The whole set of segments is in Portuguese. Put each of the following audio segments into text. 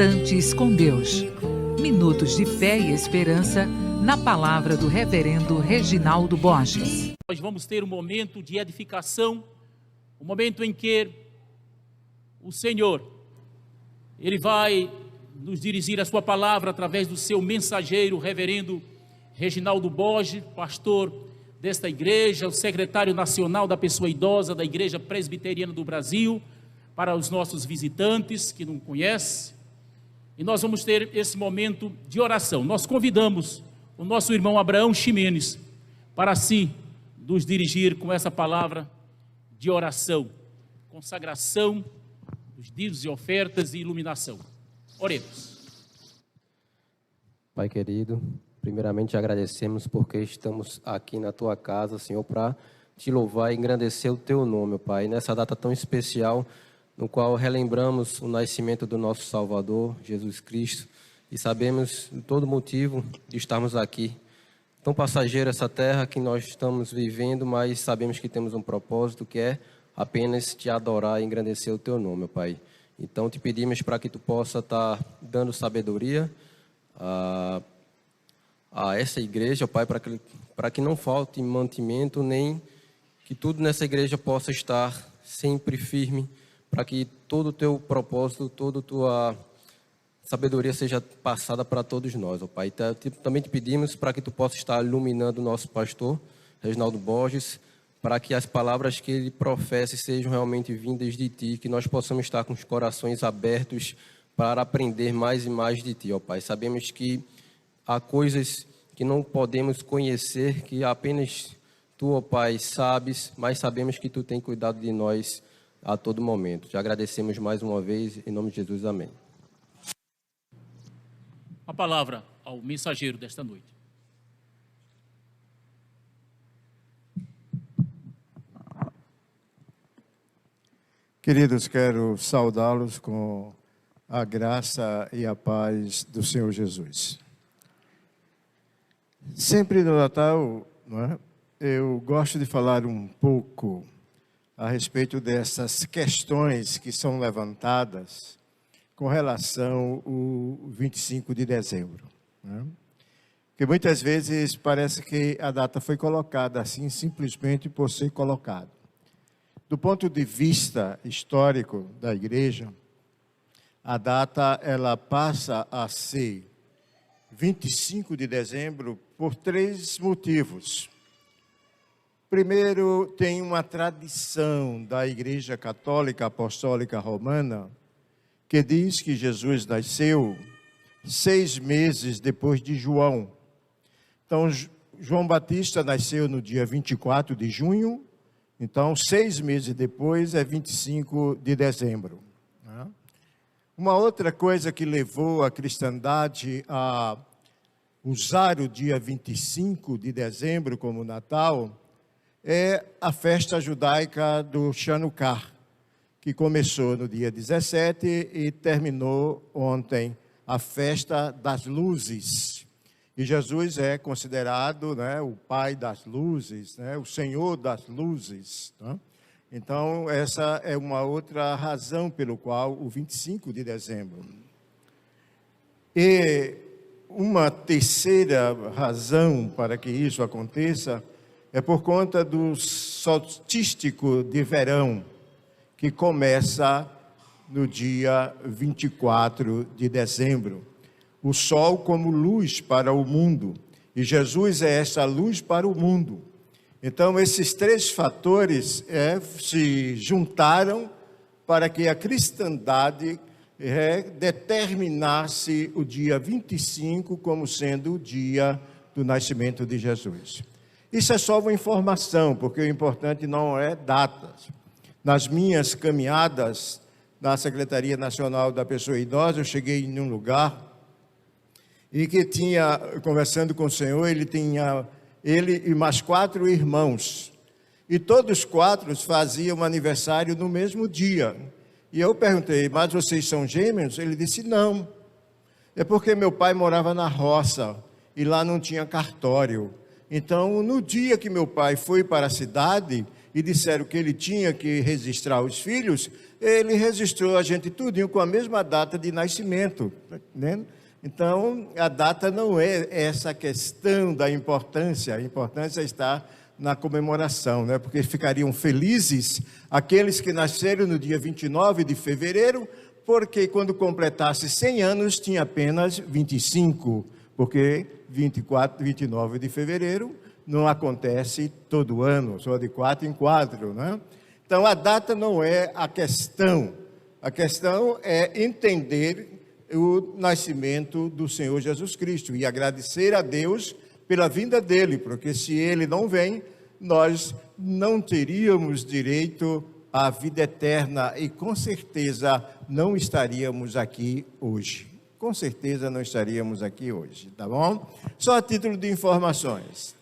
Instantes com Deus. Minutos de fé e esperança na palavra do reverendo Reginaldo Borges. Nós vamos ter um momento de edificação, um momento em que o Senhor, Ele vai nos dirigir a sua palavra através do seu mensageiro, reverendo Reginaldo Borges, pastor desta igreja, o secretário nacional da pessoa idosa da Igreja Presbiteriana do Brasil, para os nossos visitantes que não conhecem. E nós vamos ter esse momento de oração. Nós convidamos o nosso irmão Abraão Ximenes para si nos dirigir com essa palavra de oração, consagração dos dízimos e ofertas e iluminação. Oremos. Pai querido, primeiramente agradecemos porque estamos aqui na Tua casa, Senhor, para Te louvar e engrandecer o Teu nome, Pai, nessa data tão especial, no qual relembramos o nascimento do nosso Salvador, Jesus Cristo, e sabemos todo motivo de estarmos aqui. Tão passageira essa terra que nós estamos vivendo, mas sabemos que temos um propósito, que é apenas Te adorar e engrandecer o Teu nome, Pai. Então Te pedimos para que Tu possa estar dando sabedoria a essa igreja, Pai, para que não falte mantimento, nem que tudo nessa igreja possa estar sempre firme, para que todo o Teu propósito, toda a Tua sabedoria seja passada para todos nós, ó Pai. Também Te pedimos para que Tu possa estar iluminando o nosso pastor, Reginaldo Borges, para que as palavras que ele professe sejam realmente vindas de Ti, que nós possamos estar com os corações abertos para aprender mais e mais de Ti, ó Pai. Sabemos que há coisas que não podemos conhecer, que apenas Tu, ó Pai, sabes, mas sabemos que Tu tem cuidado de nós a todo momento. Te agradecemos mais uma vez, em nome de Jesus, amém. A palavra ao mensageiro desta noite. Queridos, quero saudá-los com a graça e a paz do Senhor Jesus. Sempre no Natal, não é? Eu gosto de falar um pouco a respeito dessas questões que são levantadas com relação ao 25 de dezembro. Né? Porque muitas vezes parece que a data foi colocada assim, simplesmente por ser colocado. Do ponto de vista histórico da igreja, a data ela passa a ser 25 de dezembro por três motivos. Primeiro, tem uma tradição da Igreja Católica Apostólica Romana que diz que Jesus nasceu 6 meses depois de João. Então, João Batista nasceu no dia 24 de junho, então 6 meses depois é 25 de dezembro. Uma outra coisa que levou a cristandade a usar o dia 25 de dezembro como Natal é a festa judaica do Chanukah, que começou no dia 17 e terminou ontem, a festa das luzes. E Jesus é considerado, né, o pai das luzes, né, o Senhor das luzes. Né? Então, essa é uma outra razão pelo qual o 25 de dezembro. E uma terceira razão para que isso aconteça é por conta do solstício de verão, que começa no dia 24 de dezembro. O sol como luz para o mundo, e Jesus é essa luz para o mundo. Então, esses três fatores se juntaram para que a cristandade determinasse o dia 25 como sendo o dia do nascimento de Jesus. Isso é só uma informação, porque o importante não é datas. Nas minhas caminhadas na Secretaria Nacional da Pessoa Idosa, eu cheguei em um lugar e que tinha, conversando com o Senhor, ele e mais 4 irmãos. E todos 4 faziam aniversário no mesmo dia. E eu perguntei, mas vocês são gêmeos? Ele disse, não. É porque meu pai morava na roça e lá não tinha cartório. Então, no dia que meu pai foi para a cidade, e disseram que ele tinha que registrar os filhos, ele registrou a gente tudinho com a mesma data de nascimento, né? Então, a data não é essa questão da importância, a importância está na comemoração, né? Porque ficariam felizes aqueles que nasceram no dia 29 de fevereiro, porque quando completasse 100 anos tinha apenas 25, porque 24, 29 de fevereiro não acontece todo ano, só de 4 em 4, né? Então, a data não é a questão é entender o nascimento do Senhor Jesus Cristo e agradecer a Deus pela vinda dele, porque se ele não vem, nós não teríamos direito à vida eterna e com certeza não estaríamos aqui hoje. Com certeza não estaríamos aqui hoje, tá bom? Só a título de informações.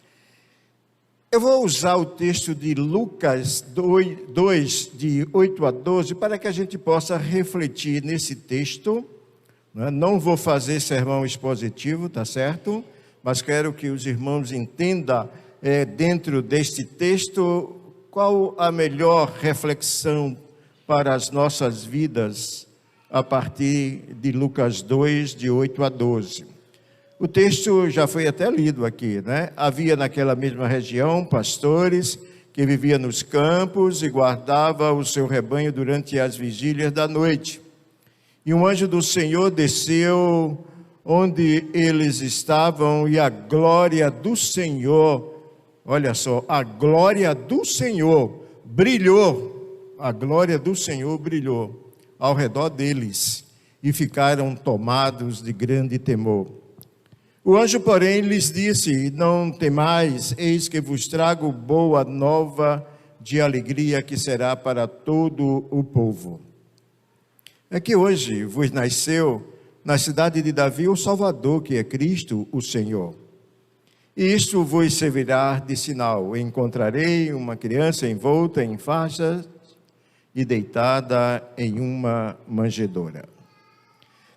Eu vou usar o texto de Lucas 2, de 8 a 12, para que a gente possa refletir nesse texto. Não vou fazer sermão expositivo, tá certo? Mas quero que os irmãos entendam, dentro deste texto, qual a melhor reflexão para as nossas vidas a partir de Lucas 2, de 8 a 12. O texto já foi até lido aqui, né? Havia naquela mesma região pastores que viviam nos campos e guardavam o seu rebanho durante as vigílias da noite. E um anjo do Senhor desceu onde eles estavam e a glória do Senhor, olha só, a glória do Senhor brilhou, a glória do Senhor brilhou ao redor deles e ficaram tomados de grande temor. O anjo, porém, lhes disse: não temais, eis que vos trago boa nova de alegria que será para todo o povo. É que hoje vos nasceu na cidade de Davi o Salvador, que é Cristo, o Senhor. E isto vos servirá de sinal: encontrarei uma criança envolta em faixas e deitada em uma manjedoura.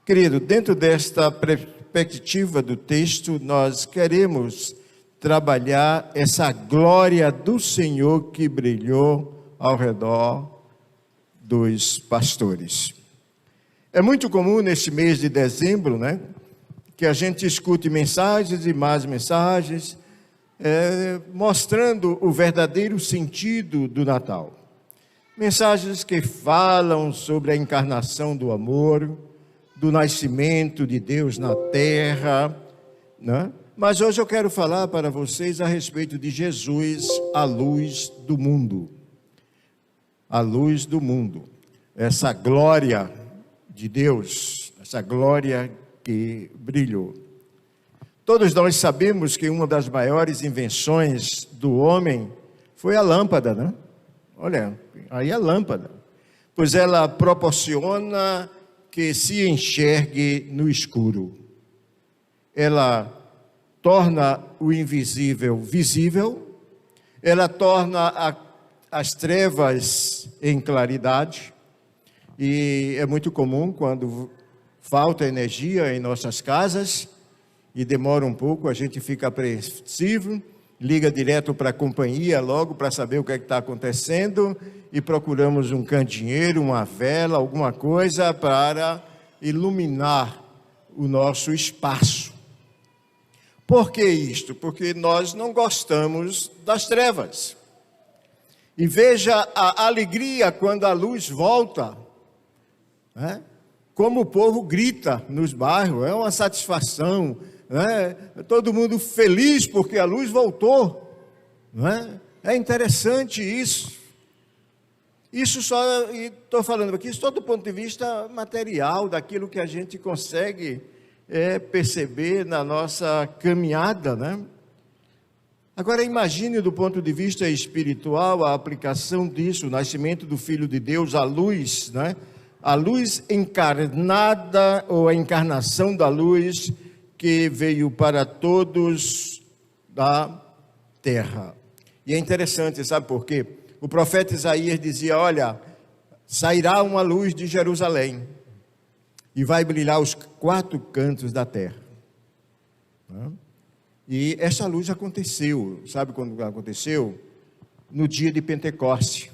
Querido, dentro desta perspectiva do texto, nós queremos trabalhar essa glória do Senhor que brilhou ao redor dos pastores. É muito comum neste mês de dezembro, né, que a gente escute mensagens e mais mensagens, mostrando o verdadeiro sentido do Natal. Mensagens que falam sobre a encarnação do amor, do nascimento de Deus na terra, né? Mas hoje eu quero falar para vocês a respeito de Jesus, a luz do mundo. A luz do mundo. Essa glória de Deus, essa glória que brilhou. Todos nós sabemos que uma das maiores invenções do homem foi a lâmpada, né? Olha, aí a lâmpada. Pois ela proporciona que se enxergue no escuro. Ela torna o invisível visível, ela torna as trevas em claridade, e é muito comum quando falta energia em nossas casas, e demora um pouco, a gente fica apreensivo, liga direto para a companhia logo para saber o que está acontecendo, e procuramos um candeeiro, uma vela, alguma coisa para iluminar o nosso espaço. Por que isto? Porque nós não gostamos das trevas. E veja a alegria quando a luz volta, né? Como o povo grita nos bairros, é uma satisfação, né? Todo mundo feliz porque a luz voltou, né? É interessante isso. Isso só, e estou falando aqui, só do ponto de vista material, daquilo que a gente consegue perceber na nossa caminhada, né? Agora imagine do ponto de vista espiritual a aplicação disso, o nascimento do Filho de Deus, a luz, né? A luz encarnada, ou a encarnação da luz que veio para todos da terra. E é interessante, sabe por quê? O profeta Isaías dizia: olha, sairá uma luz de Jerusalém e vai brilhar os 4 cantos da terra. E essa luz aconteceu. Sabe quando aconteceu? no dia de Pentecostes.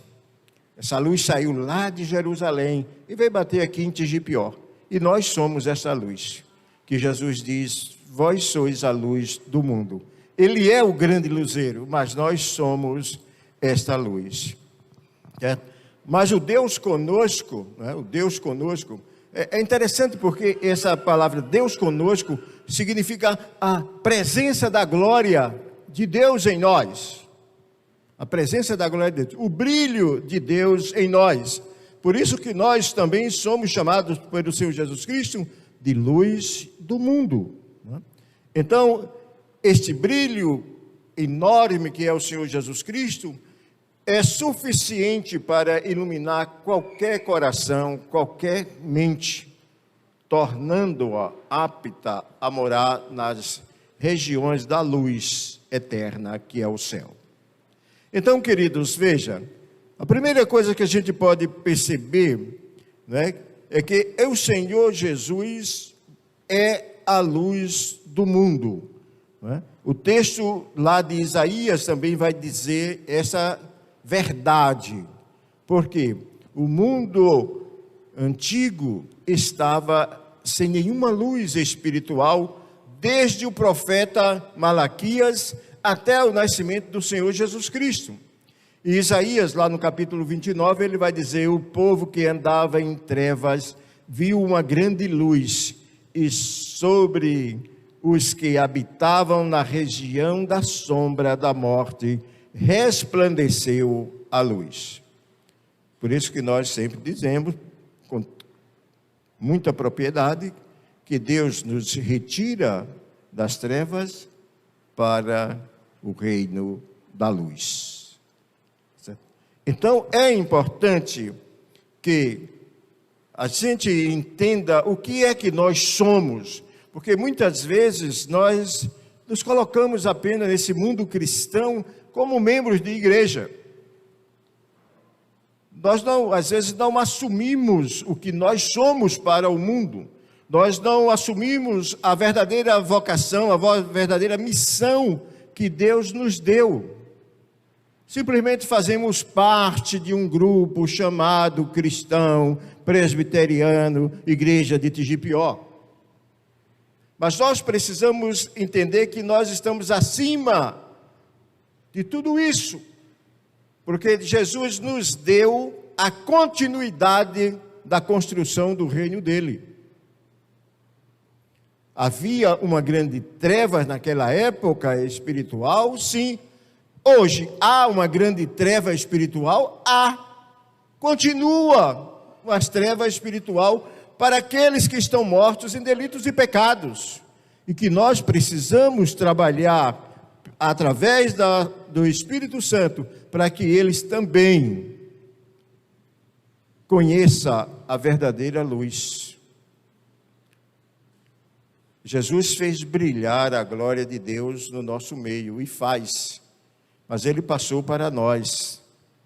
Essa luz saiu lá de Jerusalém e veio bater aqui em Tigipió. E nós somos essa luz, que Jesus diz: vós sois a luz do mundo. Ele é o grande luzeiro, mas nós somos esta luz. Mas o Deus conosco, né? O Deus conosco, é interessante porque essa palavra Deus conosco significa a presença da glória de Deus em nós. A presença da glória de Deus, o brilho de Deus em nós. Por isso que nós também somos chamados pelo Senhor Jesus Cristo de luz do mundo. Então, este brilho enorme que é o Senhor Jesus Cristo é suficiente para iluminar qualquer coração, qualquer mente, tornando-a apta a morar nas regiões da luz eterna que é o céu. Então, queridos, veja, a primeira coisa que a gente pode perceber, né, é que o Senhor Jesus é a luz do mundo. Né? O texto lá de Isaías também vai dizer essa verdade, porque o mundo antigo estava sem nenhuma luz espiritual, desde o profeta Malaquias até o nascimento do Senhor Jesus Cristo. E Isaías, lá no capítulo 29, ele vai dizer: o povo que andava em trevas viu uma grande luz, e sobre os que habitavam na região da sombra da morte resplandeceu a luz. Por isso que nós sempre dizemos, com muita propriedade, que Deus nos retira das trevas para o reino da luz. Certo? Então, é importante que a gente entenda o que é que nós somos, porque muitas vezes nós nos colocamos apenas nesse mundo cristão como membros de igreja. Nós não, às vezes não assumimos o que nós somos para o mundo. Nós não assumimos a verdadeira vocação, a verdadeira missão que Deus nos deu. Simplesmente fazemos parte de um grupo chamado cristão, presbiteriano, igreja de Tigipió. Mas nós precisamos entender que nós estamos acima de tudo isso, porque Jesus nos deu a continuidade da construção do reino dele. Havia uma grande treva naquela época espiritual, sim. Hoje há uma grande treva espiritual? Há. Continua uma treva espiritual para aqueles que estão mortos em delitos e pecados. E que nós precisamos trabalhar através do Espírito Santo para que eles também conheçam a verdadeira luz. Jesus fez brilhar a glória de Deus no nosso meio, e faz, mas Ele passou para nós,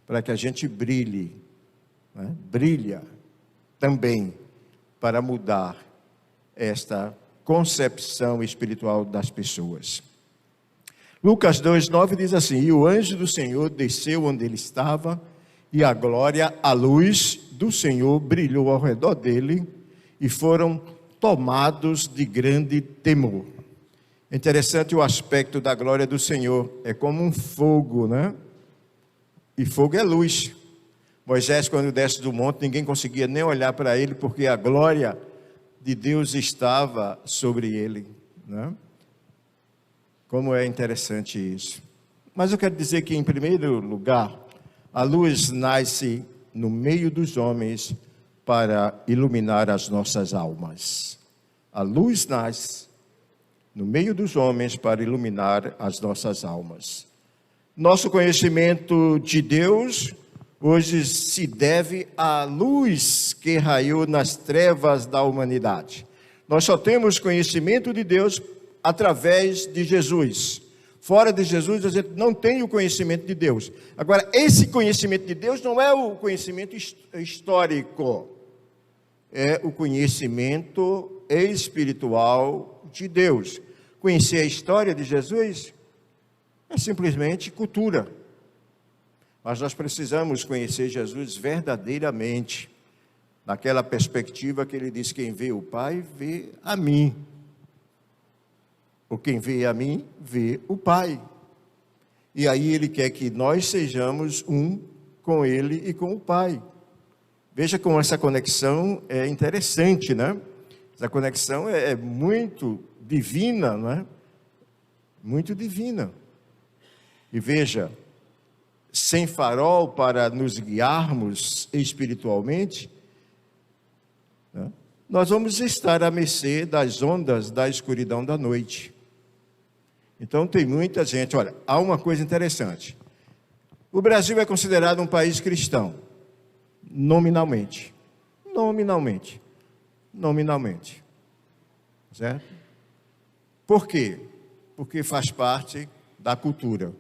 para que a gente brilhe, né? Brilha também para mudar esta concepção espiritual das pessoas. Lucas 2:9 diz assim: e o anjo do Senhor desceu onde ele estava, e a glória, a luz do Senhor brilhou ao redor dele, e foram tomados de grande temor. É interessante o aspecto da glória do Senhor, é como um fogo, né? E fogo é luz. Moisés, quando desce do monte, ninguém conseguia nem olhar para ele, porque a glória de Deus estava sobre ele, né? Como é interessante isso. Mas eu quero dizer que, em primeiro lugar, a luz nasce no meio dos homens para iluminar as nossas almas. A luz nasce no meio dos homens para iluminar as nossas almas. Nosso conhecimento de Deus hoje se deve à luz que raiou nas trevas da humanidade. Nós só temos conhecimento de Deus através de Jesus. Fora de Jesus, a gente não tem o conhecimento de Deus. Agora, esse conhecimento de Deus não é o conhecimento histórico, é o conhecimento espiritual de Deus. Conhecer a história de Jesus é simplesmente cultura. Mas nós precisamos conhecer Jesus verdadeiramente, naquela perspectiva que ele diz: quem vê o Pai, vê a mim. Ou quem vê a mim, vê o Pai. E aí ele quer que nós sejamos um com ele e com o Pai. Veja como essa conexão é interessante, né? Essa conexão é muito divina, não é? Muito divina. E veja, sem farol para nos guiarmos espiritualmente, né, nós vamos estar à mercê das ondas da escuridão da noite. Então tem muita gente, olha, há uma coisa interessante. O Brasil é considerado um país cristão, nominalmente. Nominalmente. Certo? Por quê? Porque faz parte da cultura.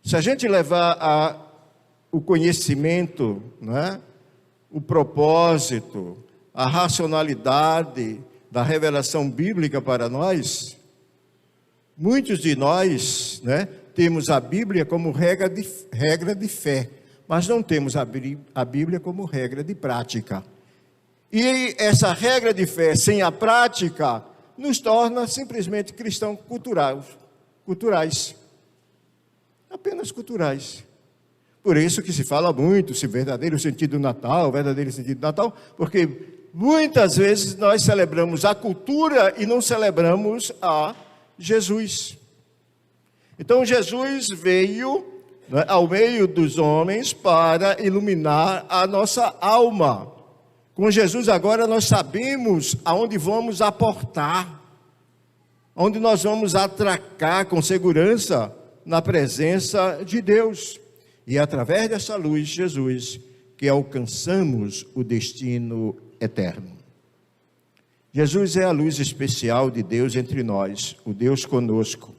Se a gente levar o conhecimento, né, o propósito, a racionalidade da revelação bíblica para nós, muitos de nós, né, temos a Bíblia como regra de fé, mas não temos a Bíblia como regra de prática. E essa regra de fé sem a prática nos torna simplesmente cristãos culturais. Apenas culturais. Por isso que se fala muito se verdadeiro sentido do Natal, porque muitas vezes nós celebramos a cultura e não celebramos a Jesus. Então Jesus veio, né, ao meio dos homens para iluminar a nossa alma. Com Jesus agora nós sabemos aonde vamos aportar, onde nós vamos atracar com segurança na presença de Deus. E é através dessa luz, Jesus, que alcançamos o destino eterno. Jesus é a luz especial de Deus entre nós, o Deus conosco.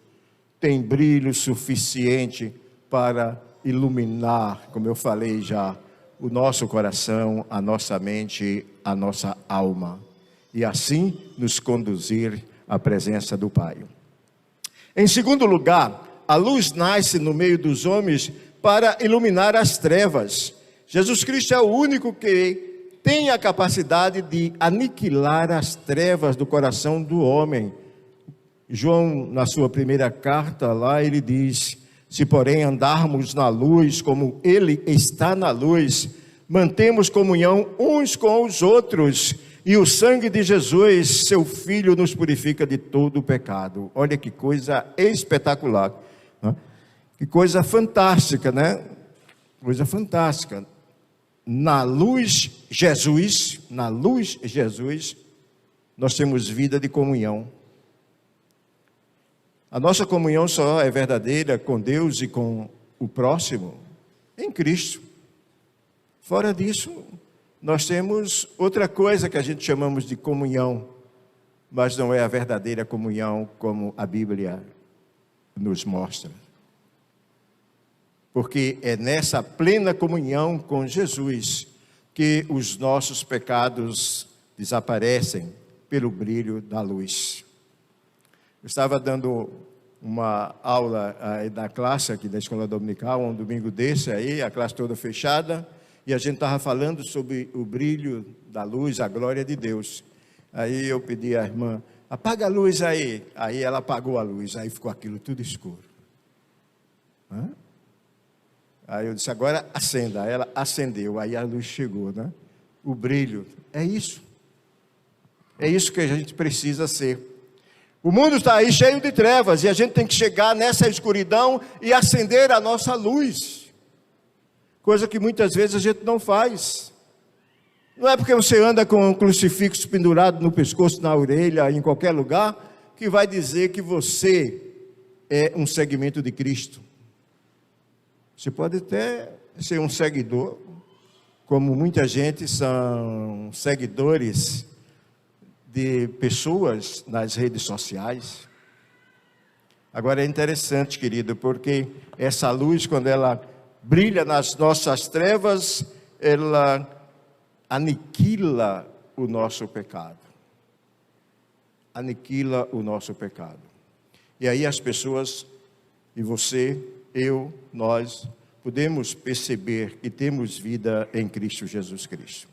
Tem brilho suficiente para iluminar, como eu falei já, o nosso coração, a nossa mente, a nossa alma. E assim nos conduzir à presença do Pai. Em segundo lugar, a luz nasce no meio dos homens para iluminar as trevas. Jesus Cristo é o único que tem a capacidade de aniquilar as trevas do coração do homem. João, na sua primeira carta, lá ele diz: se porém andarmos na luz, como ele está na luz, mantemos comunhão uns com os outros, e o sangue de Jesus, seu Filho, nos purifica de todo o pecado. Olha que coisa espetacular, né? Que coisa fantástica, né? Coisa fantástica. Na luz Jesus, nós temos vida de comunhão. A nossa comunhão só é verdadeira com Deus e com o próximo em Cristo. Fora disso, nós temos outra coisa que a gente chamamos de comunhão, mas não é a verdadeira comunhão como a Bíblia nos mostra. Porque é nessa plena comunhão com Jesus que os nossos pecados desaparecem pelo brilho da luz. Eu estava dando uma aula da classe aqui da Escola Dominical, um domingo desse aí, a classe toda fechada, e a gente estava falando sobre o brilho da luz, a glória de Deus. Aí eu pedi à irmã: apaga a luz aí. Aí ela apagou a luz, aí ficou aquilo tudo escuro. Aí eu disse: agora acenda. Aí ela acendeu, aí a luz chegou, né? O brilho, é isso que a gente precisa ser. O mundo está aí cheio de trevas, e a gente tem que chegar nessa escuridão e acender a nossa luz, coisa que muitas vezes a gente não faz. Não é porque você anda com um crucifixo pendurado no pescoço, na orelha, em qualquer lugar, que vai dizer que você é um segmento de Cristo. Você pode até ser um seguidor, como muita gente são seguidores de pessoas nas redes sociais. Agora é interessante, querido, porque essa luz, quando ela brilha nas nossas trevas, ela aniquila o nosso pecado. Aniquila o nosso pecado. E aí as pessoas, e você, eu, nós, podemos perceber que temos vida em Cristo Jesus Cristo.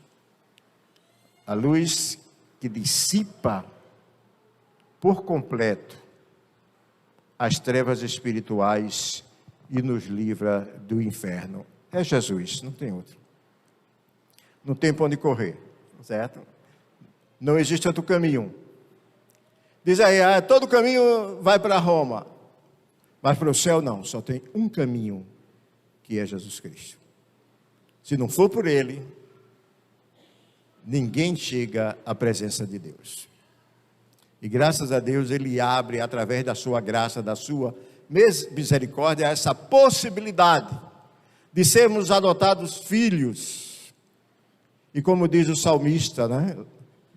A luz que dissipa por completo as trevas espirituais e nos livra do inferno. É Jesus, não tem outro. Não tem para onde correr, certo? Não existe outro caminho. Diz aí, todo caminho vai para Roma. Mas para o céu não, só tem um caminho, que é Jesus Cristo. Se não for por Ele, ninguém chega à presença de Deus. E graças a Deus Ele abre, através da sua graça, da sua misericórdia, essa possibilidade de sermos adotados filhos. E como diz o salmista, né,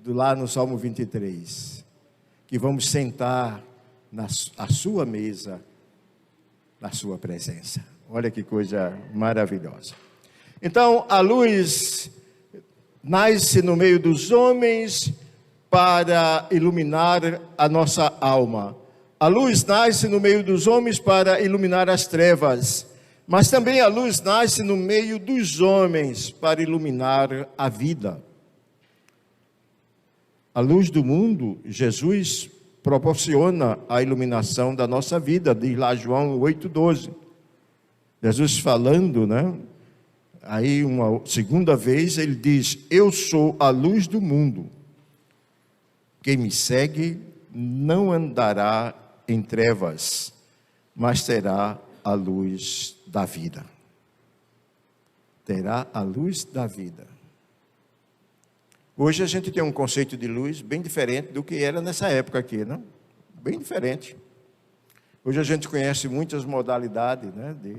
lá no Salmo 23, que vamos sentar à sua mesa, na sua presença. Olha que coisa maravilhosa. Então, a luz nasce no meio dos homens para iluminar a nossa alma. A luz nasce no meio dos homens para iluminar as trevas. Mas também a luz nasce no meio dos homens para iluminar a vida. A luz do mundo, Jesus proporciona a iluminação da nossa vida, diz lá João 8,12. Jesus falando, né? Aí uma segunda vez ele diz: eu sou a luz do mundo. Quem me segue não andará em trevas, mas terá a luz da vida. Terá a luz da vida. Hoje a gente tem um conceito de luz bem diferente do que era nessa época aqui, não? Bem diferente. Hoje a gente conhece muitas modalidades, né, de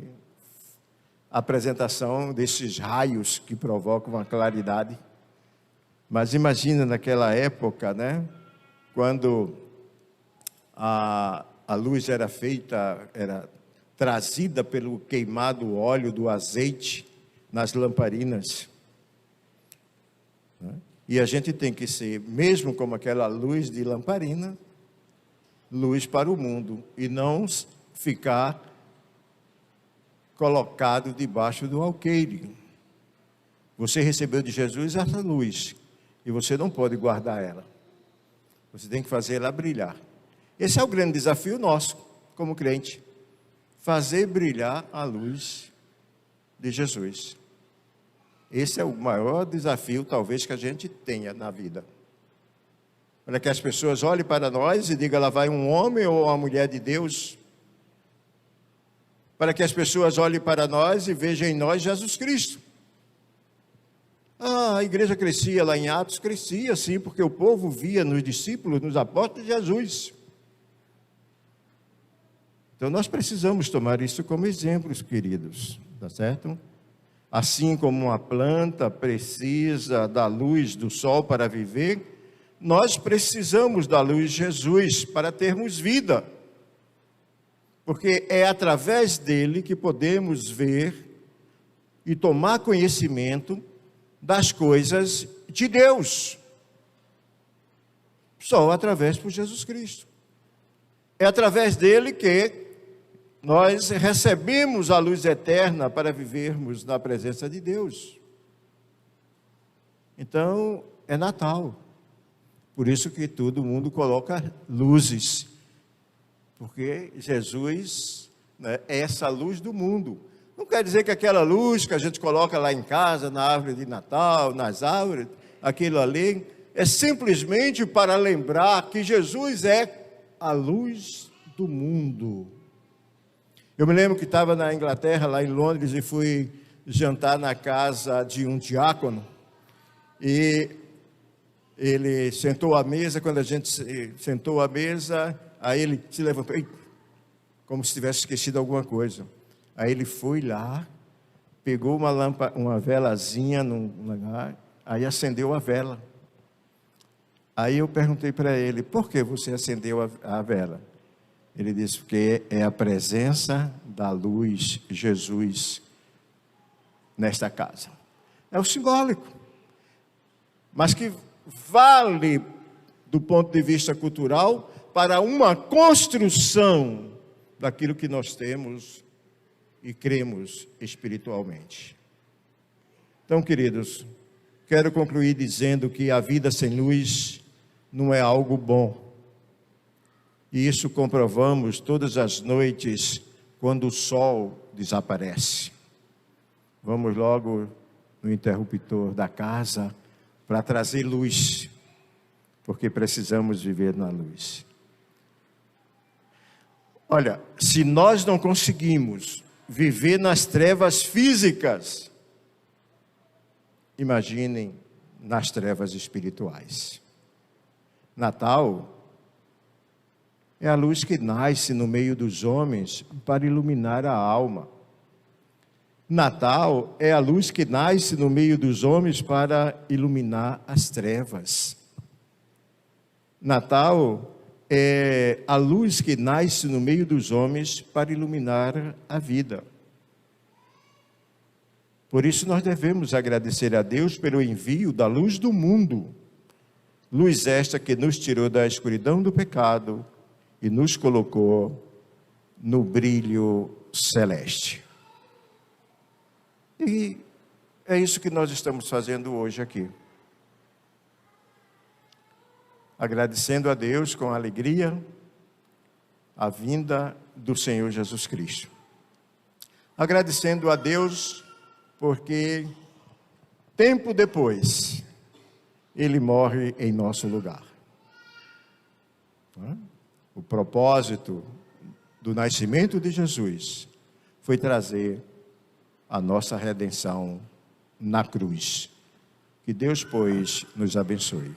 apresentação desses raios que provocam uma claridade. Mas imagina naquela época, né, quando a luz era feita, era trazida pelo queimado óleo do azeite nas lamparinas, né? E a gente tem que ser, mesmo como aquela luz de lamparina, luz para o mundo, e não ficar colocado debaixo do alqueire. Você recebeu de Jesus essa luz, e você não pode guardar ela. Você tem que fazer ela brilhar. Esse é o grande desafio nosso, como crente. Fazer brilhar a luz de Jesus. Esse é o maior desafio, talvez, que a gente tenha na vida. Para que as pessoas olhem para nós e digam: lá vai um homem ou uma mulher de Deus. Para que as pessoas olhem para nós e vejam em nós Jesus Cristo. A igreja crescia lá em Atos, crescia sim, porque o povo via nos discípulos, nos apóstolos, Jesus. Então nós precisamos tomar isso como exemplos, queridos, tá certo? Assim como uma planta precisa da luz do sol para viver, nós precisamos da luz de Jesus para termos vida. Porque é através dele que podemos ver e tomar conhecimento das coisas de Deus. Só através de Jesus Cristo. É através dele que nós recebemos a luz eterna para vivermos na presença de Deus. Então, é Natal. Por isso que todo mundo coloca luzes. Porque Jesus, né, é essa luz do mundo. Não quer dizer que aquela luz que a gente coloca lá em casa, na árvore de Natal, nas árvores, aquilo ali, é simplesmente para lembrar que Jesus é a luz do mundo. Eu me lembro que estava na Inglaterra, lá em Londres, e fui jantar na casa de um diácono, e ele sentou à mesa. Quando a gente sentou à mesa, aí ele se levantou, como se tivesse esquecido alguma coisa. Aí ele foi lá, pegou uma velazinha num lugar, aí acendeu a vela. Aí eu perguntei para ele: por que você acendeu a vela? Ele disse: porque é a presença da luz Jesus nesta casa. É o simbólico, mas que vale do ponto de vista cultural para uma construção daquilo que nós temos e cremos espiritualmente. Então, queridos, quero concluir dizendo que a vida sem luz não é algo bom. E isso comprovamos todas as noites quando o sol desaparece. Vamos logo no interruptor da casa para trazer luz, porque precisamos viver na luz. Olha, se nós não conseguimos viver nas trevas físicas, imaginem nas trevas espirituais. Natal é a luz que nasce no meio dos homens para iluminar a alma. Natal é a luz que nasce no meio dos homens para iluminar as trevas. Natal é a luz que nasce no meio dos homens para iluminar a vida. Por isso nós devemos agradecer a Deus pelo envio da luz do mundo. Luz esta que nos tirou da escuridão do pecado e nos colocou no brilho celeste. E é isso que nós estamos fazendo hoje aqui. Agradecendo a Deus com alegria a vinda do Senhor Jesus Cristo. Agradecendo a Deus porque tempo depois Ele morre em nosso lugar. O propósito do nascimento de Jesus foi trazer a nossa redenção na cruz. Que Deus, pois, nos abençoe.